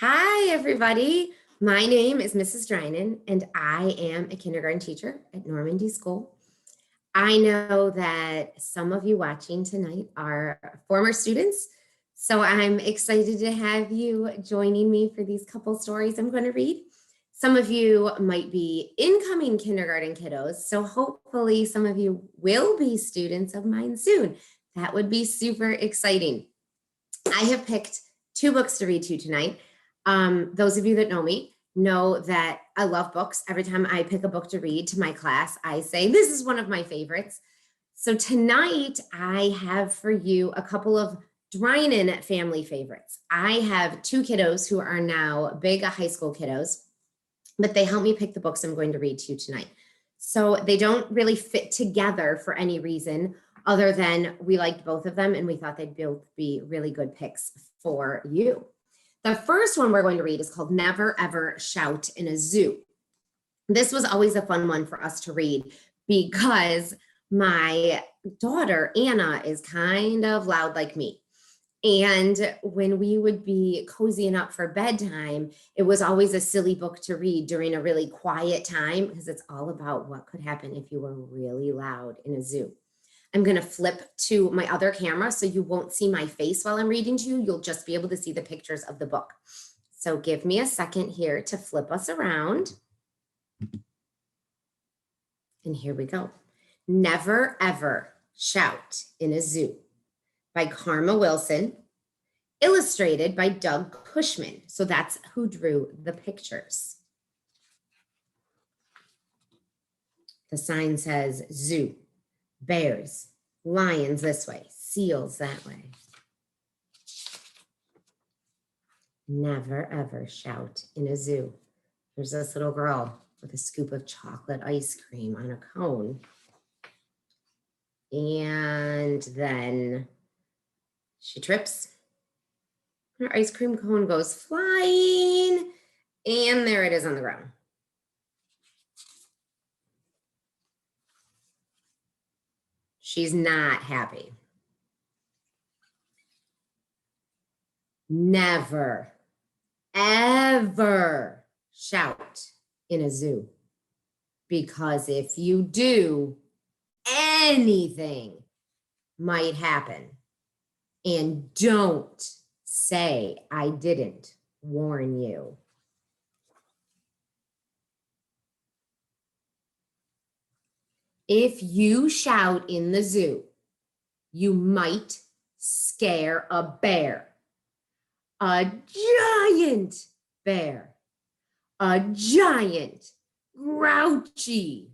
Hi, everybody. My name is Mrs. Drinan, and I am a kindergarten teacher at Normandy School. I know that some of you watching tonight are former students, so I'm excited to have you joining me for these couple stories I'm going to read. Some of you might be incoming kindergarten kiddos, so hopefully some of you will be students of mine soon. That would be super exciting. I have picked two books to read to you tonight. Those of you that know me know that I love books. Every time I pick a book to read to my class, I say, this is one of my favorites. So tonight I have for you a couple of Drinan family favorites. I have two kiddos who are now big high school kiddos, but they help me pick the books I'm going to read to you tonight. So they don't really fit together for any reason other than we liked both of them and we thought they'd both be really good picks for you. The first one we're going to read is called Never Ever Shout in a Zoo. This was always a fun one for us to read because my daughter, Anna, is kind of loud like me. And when we would be cozying up for bedtime, it was always a silly book to read during a really quiet time because it's all about what could happen if you were really loud in a zoo. I'm going to flip to my other camera so you won't see my face while I'm reading to you. You'll just be able to see the pictures of the book. So give me a second here to flip us around. And here we go. Never Ever Shout in a Zoo by Karma Wilson, illustrated by Doug Cushman. So that's who drew the pictures. The sign says zoo. Bears, lions this way, seals that way. Never ever shout in a zoo. There's this little girl with a scoop of chocolate ice cream on a cone. And then she trips. Her ice cream cone goes flying, and there it is on the ground. She's not happy. Never, ever shout in a zoo. Because if you do, anything might happen. And don't say I didn't warn you. If you shout in the zoo, you might scare a bear, a giant bear, a giant grouchy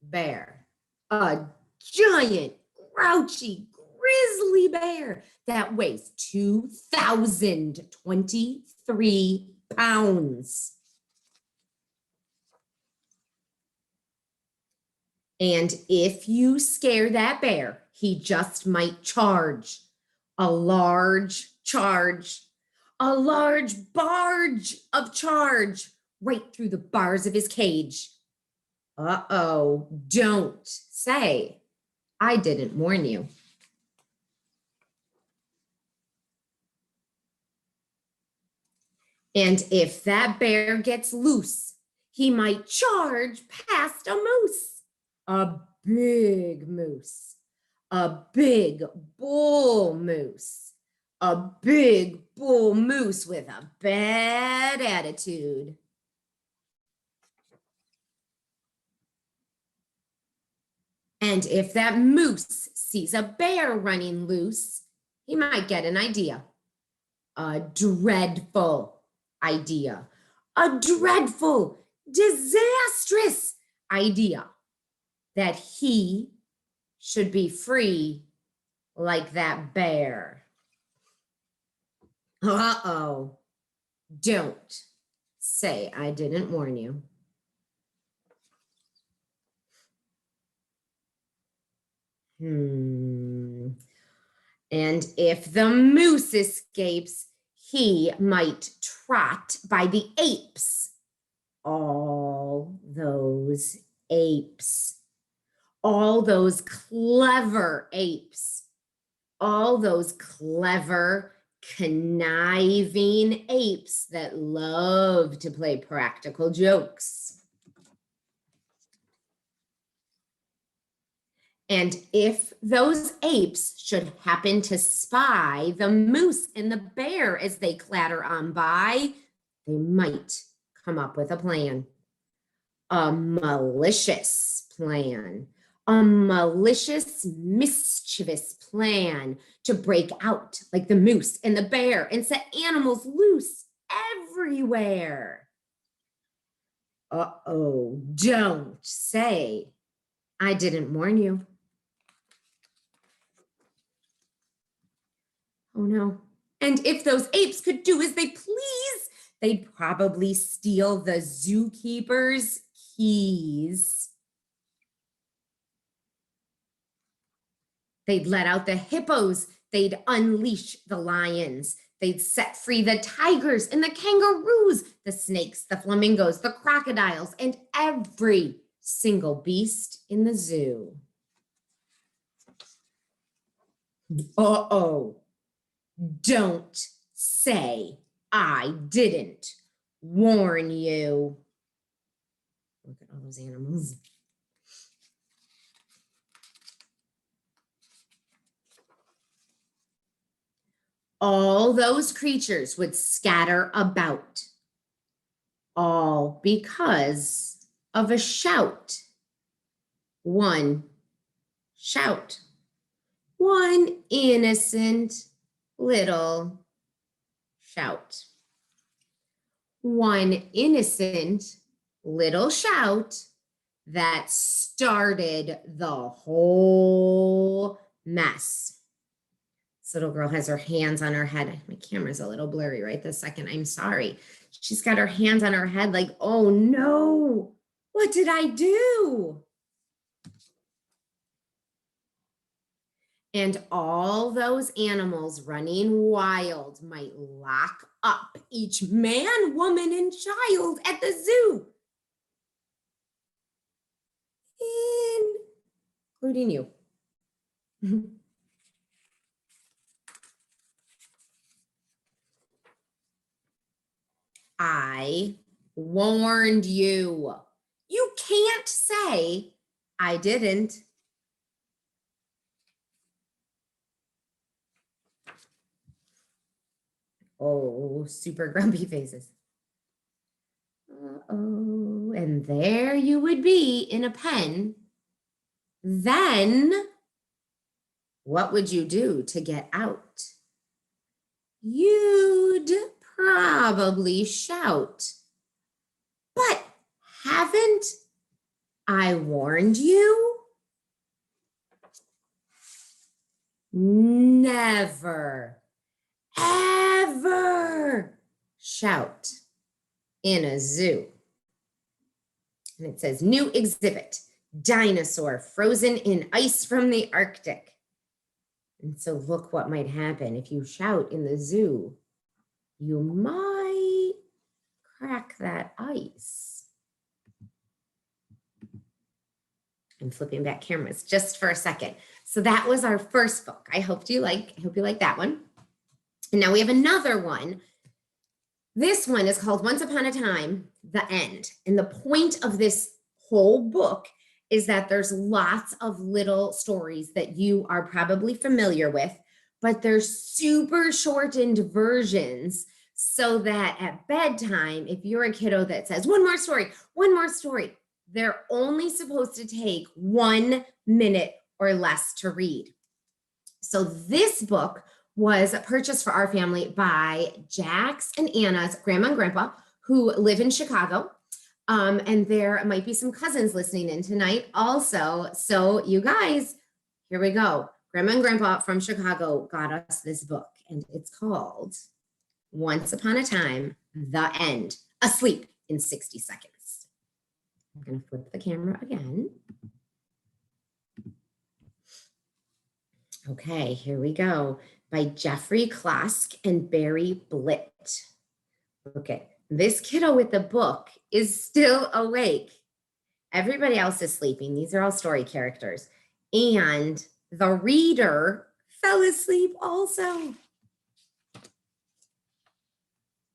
bear, a giant grouchy grizzly bear that weighs 2,023 pounds. And if you scare that bear, he just might charge a large charge, a large barge of charge right through the bars of his cage. Uh-oh, don't say, I didn't warn you. And if that bear gets loose, he might charge past a moose. A big moose, a big bull moose, a big bull moose with a bad attitude. And if that moose sees a bear running loose, he might get an idea, a dreadful idea, a dreadful, disastrous idea. That he should be free like that bear. Uh-oh, don't say I didn't warn you. And if the moose escapes, he might trot by the apes. All those apes. All those clever apes, all those clever conniving apes that love to play practical jokes. And if those apes should happen to spy the moose and the bear as they clatter on by, they might come up with a plan. A malicious plan. A malicious, mischievous plan to break out like the moose and the bear and set animals loose everywhere. Uh-oh, don't say I didn't warn you. Oh no. And if those apes could do as they please, they'd probably steal the zookeeper's keys. They'd let out the hippos. They'd unleash the lions. They'd set free the tigers and the kangaroos, the snakes, the flamingos, the crocodiles, and every single beast in the zoo. Uh-oh. Don't say I didn't warn you. Look at all those animals. All those creatures would scatter about, all because of a shout. One shout. One innocent little shout. One innocent little shout that started the whole mess. This little girl has her hands on her head. My camera's a little blurry right this second. I'm sorry. She's got her hands on her head like, oh no, what did I do? And all those animals running wild might lock up each man, woman, and child at the zoo, including you. I warned you. You can't say I didn't. Oh, super grumpy faces. Uh-oh, and there you would be in a pen. Then what would you do to get out? You'd probably shout. But haven't I warned you? Never, ever shout in a zoo. And it says, new exhibit, dinosaur frozen in ice from the Arctic. And so look what might happen if you shout in the zoo. You might crack that ice. I'm flipping back cameras just for a second. So that was our first book. I hope you like that one. And now we have another one. This one is called Once Upon a Time, The End. And the point of this whole book is that there's lots of little stories that you are probably familiar with, but they're super shortened versions so that at bedtime, if you're a kiddo that says, one more story, they're only supposed to take 1 minute or less to read. So this book was purchased for our family by Jax and Anna's grandma and grandpa who live in Chicago. And there might be some cousins listening in tonight also. So you guys, here we go. Grandma and grandpa from Chicago got us this book and it's called Once Upon a Time, The End, Asleep in 60 Seconds. I'm gonna flip the camera again. Okay, here we go. By Jeffrey Klosk and Barry Blitt. Look at this kiddo with the book is still awake. Everybody else is sleeping. These are all story characters. And the reader fell asleep also.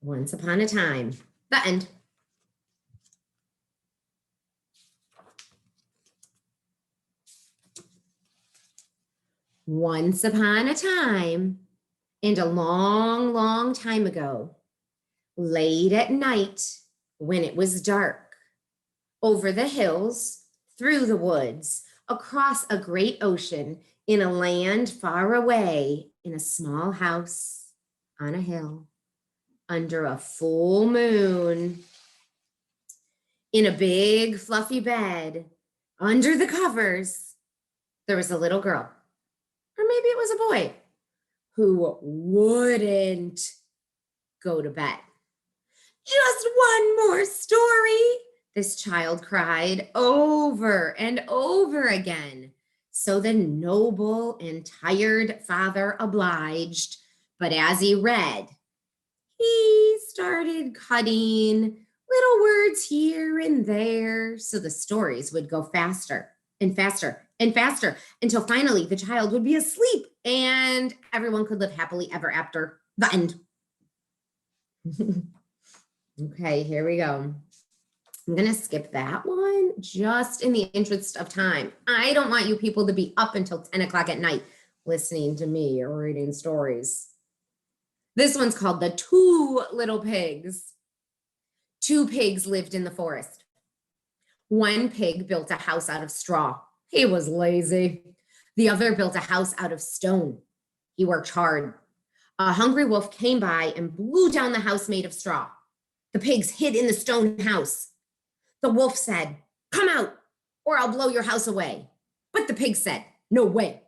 Once upon a time. The end. Once upon a time, and a long, long time ago, late at night when it was dark, over the hills, through the woods, across a great ocean, in a land far away, in a small house on a hill, under a full moon, in a big fluffy bed, under the covers, there was a little girl, or maybe it was a boy, who wouldn't go to bed. Just one more story, this child cried over and over again. So the noble and tired father obliged, but as he read, he started cutting little words here and there so the stories would go faster and faster and faster until finally the child would be asleep and everyone could live happily ever after. The end. Okay, here we go. I'm going to skip that one just in the interest of time. I don't want you people to be up until 10 o'clock at night listening to me or reading stories. This one's called The Two Little Pigs. Two pigs lived in the forest. One pig built a house out of straw. He was lazy. The other built a house out of stone. He worked hard. A hungry wolf came by and blew down the house made of straw. The pigs hid in the stone house. The wolf said, "Come out, or I'll blow your house away." But the pig said, "No way."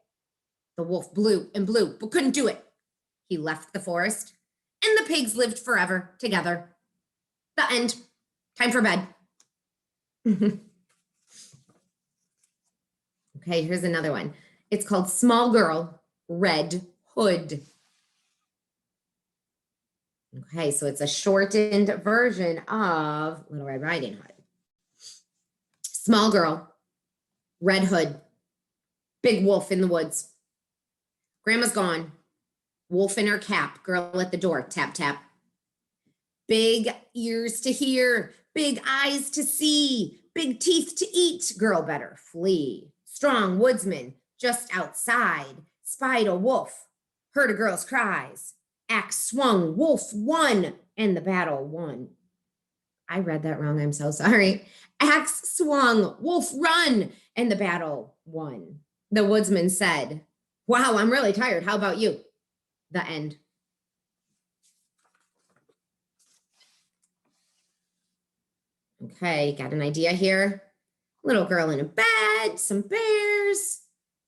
The wolf blew and blew, but couldn't do it. He left the forest, and the pigs lived forever together. The end. Time for bed. Okay, here's another one. It's called Small Girl, Red Hood. Okay, so it's a shortened version of Little Red Riding Hood. Small girl, red hood, big wolf in the woods. Grandma's gone. Wolf in her cap, girl at the door, tap, tap. Big ears to hear, big eyes to see, big teeth to eat, girl better flee. Strong woodsman, just outside, spied a wolf, heard a girl's cries. Axe swung, wolf won, and the battle won. I read that wrong, I'm so sorry. Axe swung, wolf run, and the battle won. The woodsman said, "Wow, I'm really tired. How about you?" The end. Okay, got an idea here? Little girl in a bed, some bears,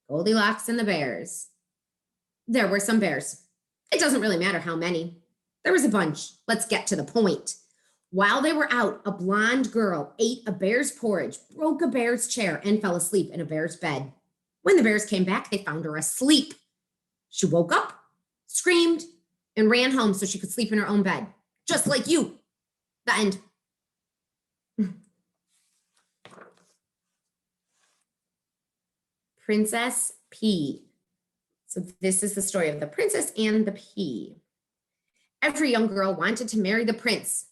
Goldilocks and the bears. There were some bears. It doesn't really matter how many. There was a bunch. Let's get to the point. While they were out, a blonde girl ate a bear's porridge, broke a bear's chair, and fell asleep in a bear's bed. When the bears came back, they found her asleep. She woke up, screamed, and ran home so she could sleep in her own bed. Just like you. The end. Princess Pea. So this is the story of the princess and the pea. Every young girl wanted to marry the prince.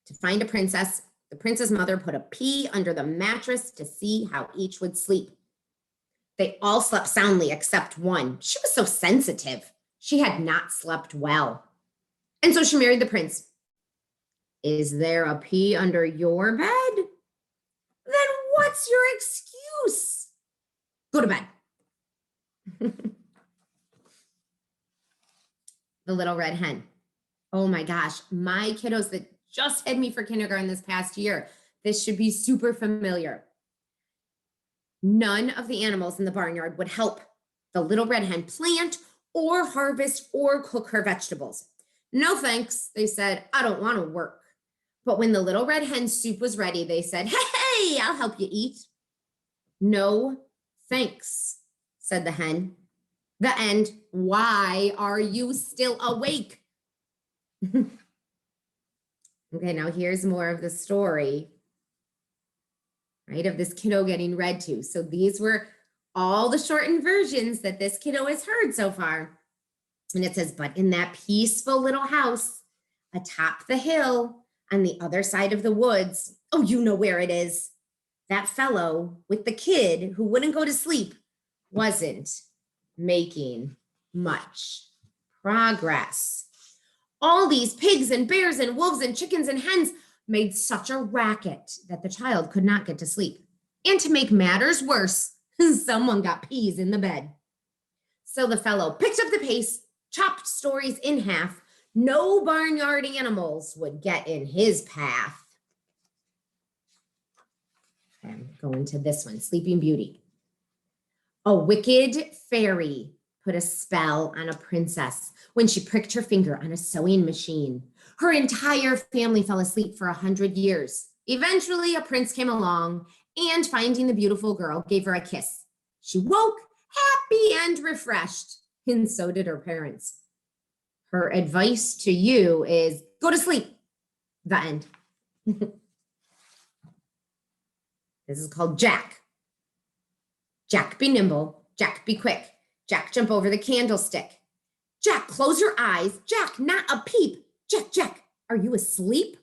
To find a princess, the prince's mother put a pea under the mattress to see how each would sleep. They all slept soundly except one. She was so sensitive. She had not slept well. And so she married the prince. Is there a pea under your bed? Then what's your excuse? Go to bed. The Little Red Hen. Oh my gosh, my kiddos that just had me for kindergarten this past year, this should be super familiar. None of the animals in the barnyard would help the Little Red Hen plant or harvest or cook her vegetables. No thanks, they said, I don't want to work. But when the Little Red Hen's soup was ready, they said, hey, I'll help you eat. No thanks, said the hen. The end. Why are you still awake? Okay, now here's more of the story, right, of this kiddo getting read to. So these were all the shortened versions that this kiddo has heard so far. And it says, but in that peaceful little house atop the hill on the other side of the woods, oh, you know where it is. That fellow with the kid who wouldn't go to sleep wasn't making much progress. All these pigs and bears and wolves and chickens and hens made such a racket that the child could not get to sleep. And to make matters worse, someone got peas in the bed. So the fellow picked up the pace, chopped stories in half. No barnyard animals would get in his path. Okay, I'm going to this one, Sleeping Beauty. A wicked fairy put a spell on a princess when she pricked her finger on a sewing machine. Her entire family fell asleep for 100 years. Eventually, a prince came along and, finding the beautiful girl, gave her a kiss. She woke happy and refreshed, and so did her parents. Her advice to you is go to sleep. The end. This is called Jack. Jack, be nimble. Jack, be quick. Jack, jump over the candlestick. Jack, close your eyes. Jack, not a peep. Jack, Jack, are you asleep?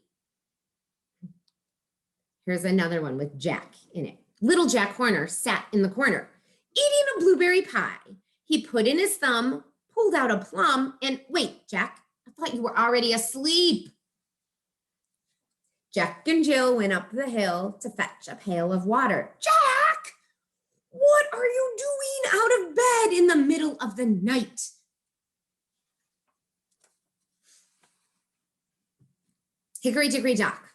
Here's another one with Jack in it. Little Jack Horner sat in the corner, eating a blueberry pie. He put in his thumb, pulled out a plum, and wait, Jack, I thought you were already asleep. Jack and Jill went up the hill to fetch a pail of water. Jack, what are you doing out of bed in the middle of the night? Hickory dickory dock.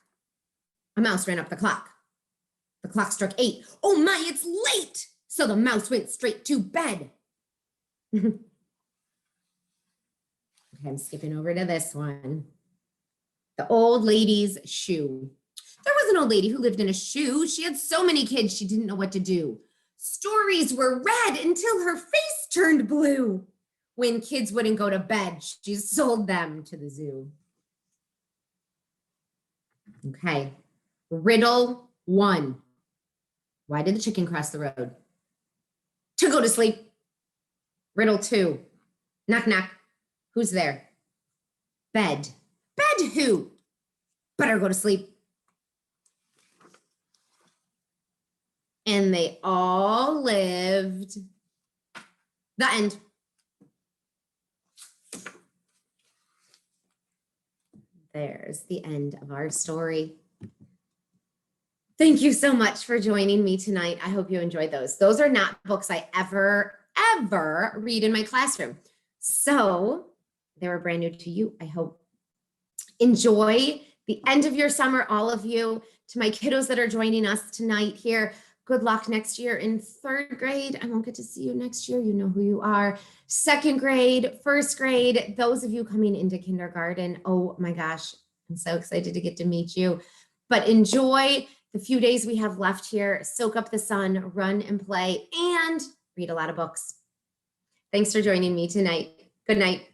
A mouse ran up the clock. The clock struck 8. Oh my, it's late. So the mouse went straight to bed. Okay, I'm skipping over to this one. The old lady's shoe. There was an old lady who lived in a shoe. She had so many kids, she didn't know what to do. Stories were read until her face turned blue. When kids wouldn't go to bed, she sold them to the zoo. Okay, riddle 1. Why did the chicken cross the road? To go to sleep. Riddle 2. Knock, knock. Who's there? Bed. Bed who? Better go to sleep. And they all lived. The end. There's the end of our story. Thank you so much for joining me tonight. I hope you enjoyed those. Those are not books I ever read in my classroom. So they were brand new to you. I hope. Enjoy the end of your summer, all of you. To my kiddos that are joining us tonight here, good luck next year in 3rd grade. I won't get to see you next year. You know who you are. 2nd grade, 1st grade, those of you coming into kindergarten. Oh my gosh, I'm so excited to get to meet you. But enjoy the few days we have left here. Soak up the sun, run and play, and read a lot of books. Thanks for joining me tonight. Good night.